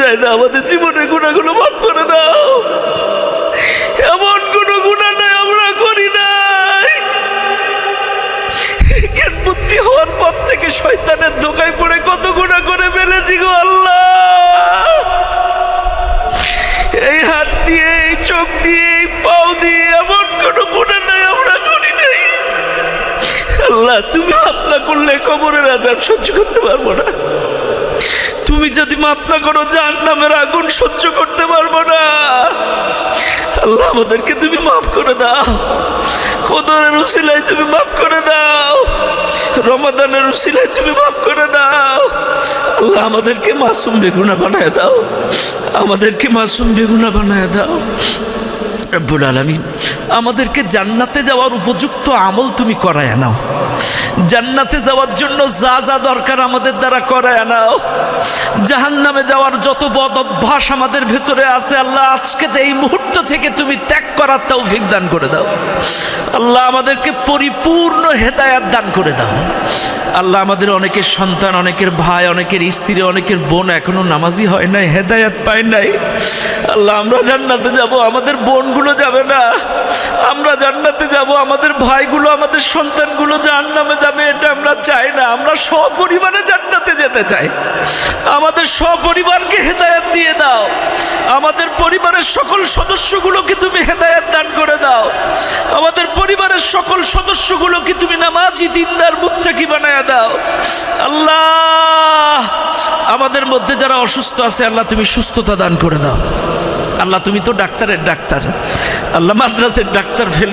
চাই না, আমাদের জীবনের গুনাহগুলো মাফ করে দাও। এমন কোনো গুনাহ নাই আমরা করি নাই। জ্ঞান বুদ্ধি হওয়ার পর থেকে শয়তানের ধোঁকায় পড়ে কত গুনাহ করে ফেলেছি গো আল্লাহ। এই হাত দিয়ে, এই চোখ দিয়ে, এই পাও দিয়ে এমন কোনো গুনাহ নাই আমরা করি নাই। আল্লাহ, তুমি মাফ না করলে কবরের আযাব সহ্য করতে পারবো না। তুমি যদি মাফ না করো জাহান্নামের আগুন সহ্য করতে পারবো না। আল্লাহ, আমাদেরকে তুমি মাফ করে দাও। কদরের উসিলায় তুমি মাফ করে দাও। রমাদানের উসিলায় তুমি মাফ করে দাও। আল্লাহ, আমাদেরকে মাসুম বেগুনা বানায় দাও। আমাদেরকে মাসুম বেগুনা বানায় দাও রব্বুল আলামিন। আমাদেরকে জান্নাতে যাওয়ার উপযুক্ত আমল তুমি করায় নাও। জান্নাতে যাওয়ার জন্য যা যা দরকার আমাদের দ্বারা করায় নাও। জাহান্নামে যাওয়ার যত বদ অভ্যাস আমাদের ভেতরে আছে আল্লাহ, আজকে এই মুহূর্ত থেকে তুমি ত্যাগ করার তৌফিক দান করে দাও। আল্লাহ, আমাদেরকে পরিপূর্ণ হেদায়েত দান করে দাও। আল্লাহ, আমাদের অনেকের সন্তান, অনেকের ভাই, অনেকের স্ত্রী, অনেকের বোন এখনো নামাজি হয় নাই, হেদায়েত পায় নাই। আল্লাহ, আমরা জান্নাতে যাব, আমাদের বোনগুলো যাবে না। আমরা জান্নাতে যাব, আমাদের ভাইগুলো, আমাদের সন্তানগুলো জাহান্নামে যাবে, এটা আমরা চাই না। আমরা সপরিবারে জান্নাতে যেতে চাই। আমাদের সপরিবারকে হেদায়েত দিয়ে দাও। আমাদের পরিবারের সকল সদস্যগুলোকে তুমি হেদায়েত দান করে দাও। আমাদের পরিবারের সকল সদস্যগুলোকে তুমি নামাজি, দিনদার, মুত্তাকি বানায়া দাও। আল্লাহ, আমাদের মধ্যে যারা অসুস্থ আছে আল্লাহ তুমি সুস্থতা দান করে দাও। আল্লাহ, তুমি তো ডাক্তারের ডাক্তার। আল্লাহ, মাদ্রাসের ডাক্তার ফেল